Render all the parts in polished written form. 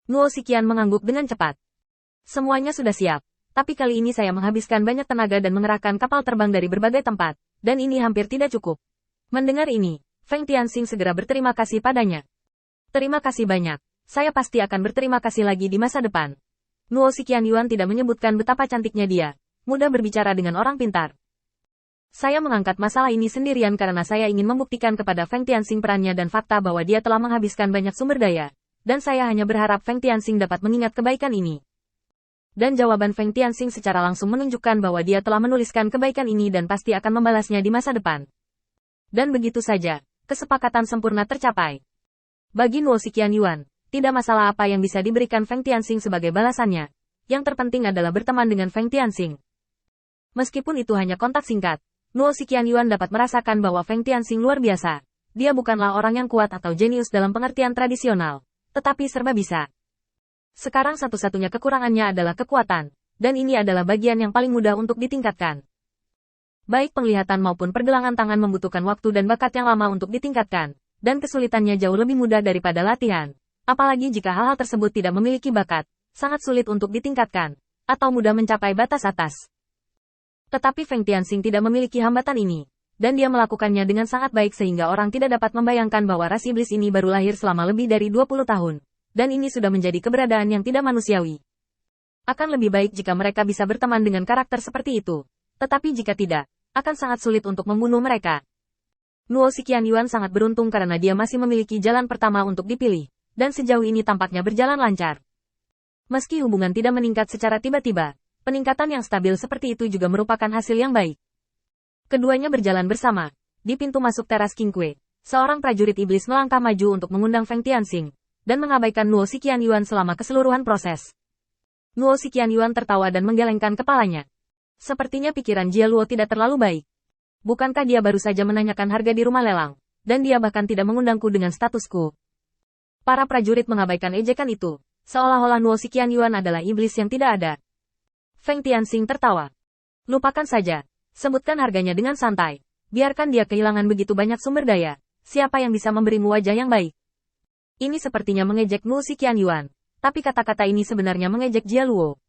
Nuo Xiqian mengangguk dengan cepat. Semuanya sudah siap. Tapi kali ini saya menghabiskan banyak tenaga dan mengerahkan kapal terbang dari berbagai tempat. Dan ini hampir tidak cukup. Mendengar ini, Feng Tianxing segera berterima kasih padanya. Terima kasih banyak. Saya pasti akan berterima kasih lagi di masa depan. Nuo Xiqian Yuan tidak menyebutkan betapa cantiknya dia. Mudah berbicara dengan orang pintar. Saya mengangkat masalah ini sendirian karena saya ingin membuktikan kepada Feng Tianxing perannya dan fakta bahwa dia telah menghabiskan banyak sumber daya. Dan saya hanya berharap Feng Tianxing dapat mengingat kebaikan ini. Dan jawaban Feng Tianxing secara langsung menunjukkan bahwa dia telah menuliskan kebaikan ini dan pasti akan membalasnya di masa depan. Dan begitu saja, kesepakatan sempurna tercapai. Bagi Nuo Xiqian Yuan, tidak masalah apa yang bisa diberikan Feng Tianxing sebagai balasannya. Yang terpenting adalah berteman dengan Feng Tianxing. Meskipun itu hanya kontak singkat, Nuo Xiqian Yuan dapat merasakan bahwa Feng Tianxing luar biasa. Dia bukanlah orang yang kuat atau jenius dalam pengertian tradisional, tetapi serba bisa. Sekarang satu-satunya kekurangannya adalah kekuatan, dan ini adalah bagian yang paling mudah untuk ditingkatkan. Baik penglihatan maupun pergelangan tangan membutuhkan waktu dan bakat yang lama untuk ditingkatkan, dan kesulitannya jauh lebih mudah daripada latihan. Apalagi jika hal-hal tersebut tidak memiliki bakat, sangat sulit untuk ditingkatkan, atau mudah mencapai batas atas. Tetapi Feng Tianxing tidak memiliki hambatan ini, dan dia melakukannya dengan sangat baik sehingga orang tidak dapat membayangkan bahwa ras iblis ini baru lahir selama lebih dari 20 tahun, dan ini sudah menjadi keberadaan yang tidak manusiawi. Akan lebih baik jika mereka bisa berteman dengan karakter seperti itu, tetapi jika tidak, akan sangat sulit untuk membunuh mereka. Nuo Xiqian Yuan sangat beruntung karena dia masih memiliki jalan pertama untuk dipilih, dan sejauh ini tampaknya berjalan lancar. Meski hubungan tidak meningkat secara tiba-tiba, peningkatan yang stabil seperti itu juga merupakan hasil yang baik. Keduanya berjalan bersama. Di pintu masuk teras Qingque, seorang prajurit iblis melangkah maju untuk mengundang Feng Tianxing, dan mengabaikan Nuo Xiqian Yuan selama keseluruhan proses. Nuo Xiqian Yuan tertawa dan menggelengkan kepalanya. Sepertinya pikiran Jia Luo tidak terlalu baik. Bukankah dia baru saja menanyakan harga di rumah lelang, dan dia bahkan tidak mengundangku dengan statusku. Para prajurit mengabaikan ejekan itu, seolah-olah Nuo Xiqian Yuan adalah iblis yang tidak ada. Feng Tianxing tertawa. Lupakan saja. Sebutkan harganya dengan santai. Biarkan dia kehilangan begitu banyak sumber daya. Siapa yang bisa memberimu wajah yang baik? Ini sepertinya mengejek Nuo Xiqian Yuan. Tapi kata-kata ini sebenarnya mengejek Jia Luo.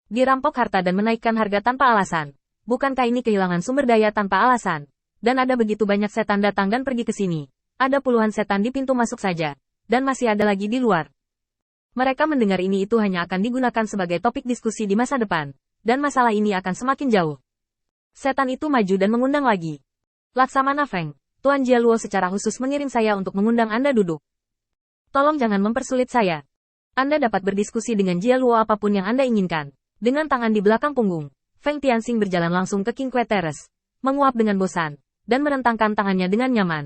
Dirampok harta dan menaikkan harga tanpa alasan. Bukankah ini kehilangan sumber daya tanpa alasan? Dan ada begitu banyak setan datang dan pergi ke sini. Ada puluhan setan di pintu masuk saja. Dan masih ada lagi di luar. Mereka mendengar ini itu hanya akan digunakan sebagai topik diskusi di masa depan. Dan masalah ini akan semakin jauh. Setan itu maju dan mengundang lagi. Laksamana Feng, Tuan Jia Luo secara khusus mengirim saya untuk mengundang Anda duduk. Tolong jangan mempersulit saya. Anda dapat berdiskusi dengan Jia Luo apapun yang Anda inginkan. Dengan tangan di belakang punggung, Feng Tianxing berjalan langsung ke Qingque Terrace, menguap dengan bosan, dan merentangkan tangannya dengan nyaman.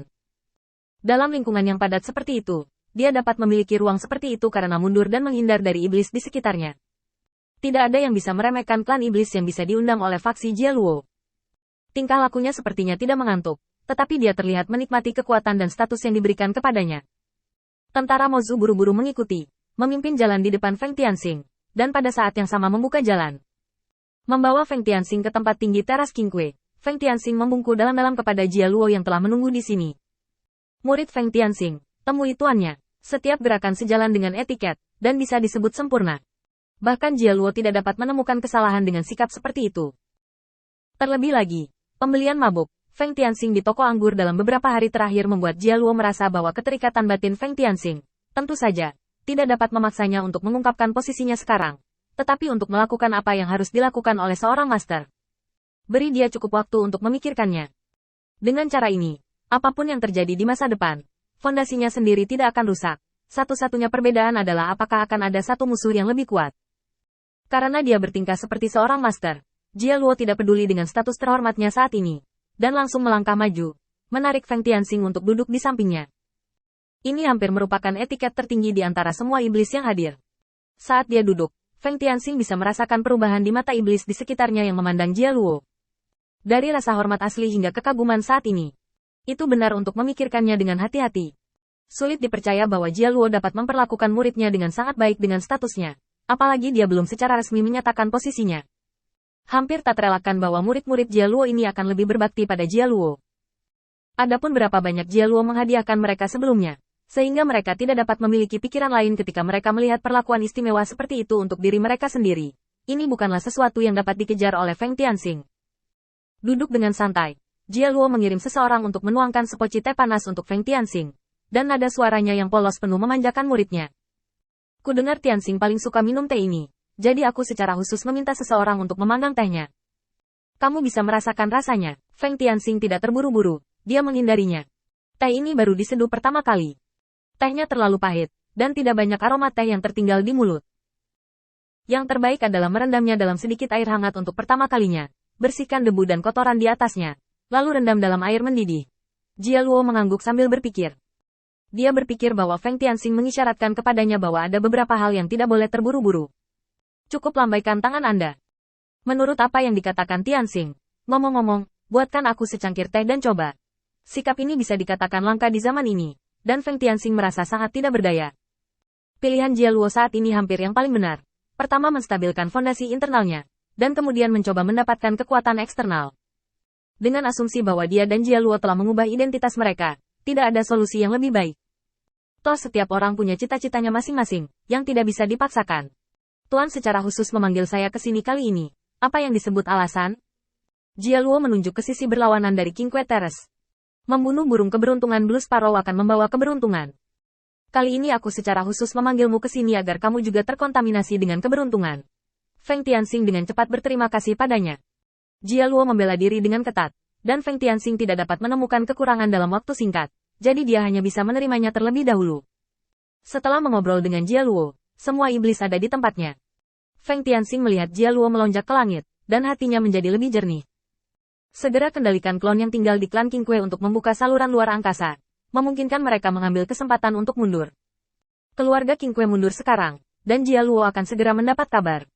Dalam lingkungan yang padat seperti itu, dia dapat memiliki ruang seperti itu karena mundur dan menghindar dari iblis di sekitarnya. Tidak ada yang bisa meremehkan klan iblis yang bisa diundang oleh faksi Jia Luo. Tingkah lakunya sepertinya tidak mengantuk, tetapi dia terlihat menikmati kekuatan dan status yang diberikan kepadanya. Tentara Mozu buru-buru mengikuti, memimpin jalan di depan Feng Tianxing, dan pada saat yang sama membuka jalan. Membawa Feng Tianxing ke tempat tinggi teras Qingque, Feng Tianxing membungkuk dalam-dalam kepada Jia Luo yang telah menunggu di sini. Murid Feng Tianxing, temui tuannya. Setiap gerakan sejalan dengan etiket, dan bisa disebut sempurna. Bahkan Jia Luo tidak dapat menemukan kesalahan dengan sikap seperti itu. Terlebih lagi, pembelian mabuk, Feng Tianxing di toko anggur dalam beberapa hari terakhir membuat Jia Luo merasa bahwa keterikatan batin Feng Tianxing, tentu saja, tidak dapat memaksanya untuk mengungkapkan posisinya sekarang, tetapi untuk melakukan apa yang harus dilakukan oleh seorang master. Beri dia cukup waktu untuk memikirkannya. Dengan cara ini, apapun yang terjadi di masa depan, fondasinya sendiri tidak akan rusak. Satu-satunya perbedaan adalah apakah akan ada satu musuh yang lebih kuat. Karena dia bertingkah seperti seorang master, Jia Luo tidak peduli dengan status terhormatnya saat ini, dan langsung melangkah maju, menarik Feng Tianxing untuk duduk di sampingnya. Ini hampir merupakan etiket tertinggi di antara semua iblis yang hadir. Saat dia duduk, Feng Tianxing bisa merasakan perubahan di mata iblis di sekitarnya yang memandang Jia Luo. Dari rasa hormat asli hingga kekaguman saat ini. Itu benar untuk memikirkannya dengan hati-hati. Sulit dipercaya bahwa Jia Luo dapat memperlakukan muridnya dengan sangat baik dengan statusnya. Apalagi dia belum secara resmi menyatakan posisinya. Hampir tak terelakkan bahwa murid-murid Jia Luo ini akan lebih berbakti pada Jia Luo. Adapun berapa banyak Jia Luo menghadiahkan mereka sebelumnya. Sehingga mereka tidak dapat memiliki pikiran lain ketika mereka melihat perlakuan istimewa seperti itu untuk diri mereka sendiri. Ini bukanlah sesuatu yang dapat dikejar oleh Feng Tianxing. Duduk dengan santai, Jia Luo mengirim seseorang untuk menuangkan sepoci teh panas untuk Feng Tianxing. Dan nada suaranya yang polos penuh memanjakan muridnya. Kudengar Tianxing paling suka minum teh ini. Jadi aku secara khusus meminta seseorang untuk memanggang tehnya. Kamu bisa merasakan rasanya. Feng Tianxing tidak terburu-buru. Dia menghindarinya. Teh ini baru diseduh pertama kali. Tehnya terlalu pahit, dan tidak banyak aroma teh yang tertinggal di mulut. Yang terbaik adalah merendamnya dalam sedikit air hangat untuk pertama kalinya. Bersihkan debu dan kotoran di atasnya. Lalu rendam dalam air mendidih. Jia Luo mengangguk sambil berpikir. Dia berpikir bahwa Feng Tianxing mengisyaratkan kepadanya bahwa ada beberapa hal yang tidak boleh terburu-buru. Cukup lambaikan tangan Anda. Menurut apa yang dikatakan Tianxing. Ngomong-ngomong, buatkan aku secangkir teh dan coba. Sikap ini bisa dikatakan langka di zaman ini. Dan Feng Tianxing merasa sangat tidak berdaya. Pilihan Jia Luo saat ini hampir yang paling benar. Pertama menstabilkan fondasi internalnya, dan kemudian mencoba mendapatkan kekuatan eksternal. Dengan asumsi bahwa dia dan Jia Luo telah mengubah identitas mereka, tidak ada solusi yang lebih baik. Toh setiap orang punya cita-citanya masing-masing, yang tidak bisa dipaksakan. Tuan secara khusus memanggil saya ke sini kali ini. Apa yang disebut alasan? Jia Luo menunjuk ke sisi berlawanan dari Qingque Terrace. Membunuh burung keberuntungan Blue Sparrow akan membawa keberuntungan. Kali ini aku secara khusus memanggilmu ke sini agar kamu juga terkontaminasi dengan keberuntungan. Feng Tianxing dengan cepat berterima kasih padanya. Jia Luo membela diri dengan ketat, dan Feng Tianxing tidak dapat menemukan kekurangan dalam waktu singkat, jadi dia hanya bisa menerimanya terlebih dahulu. Setelah mengobrol dengan Jia Luo, semua iblis ada di tempatnya. Feng Tianxing melihat Jia Luo melonjak ke langit, dan hatinya menjadi lebih jernih. Segera kendalikan klon yang tinggal di klan Qingque untuk membuka saluran luar angkasa, memungkinkan mereka mengambil kesempatan untuk mundur. Keluarga Qingque mundur sekarang, dan Jia Luo akan segera mendapat kabar.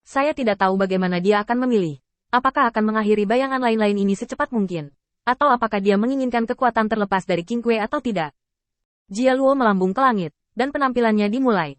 Saya tidak tahu bagaimana dia akan memilih. Apakah akan mengakhiri bayangan lain-lain ini secepat mungkin? Atau apakah dia menginginkan kekuatan terlepas dari Qingque atau tidak? Jia Luo melambung ke langit, dan penampilannya dimulai.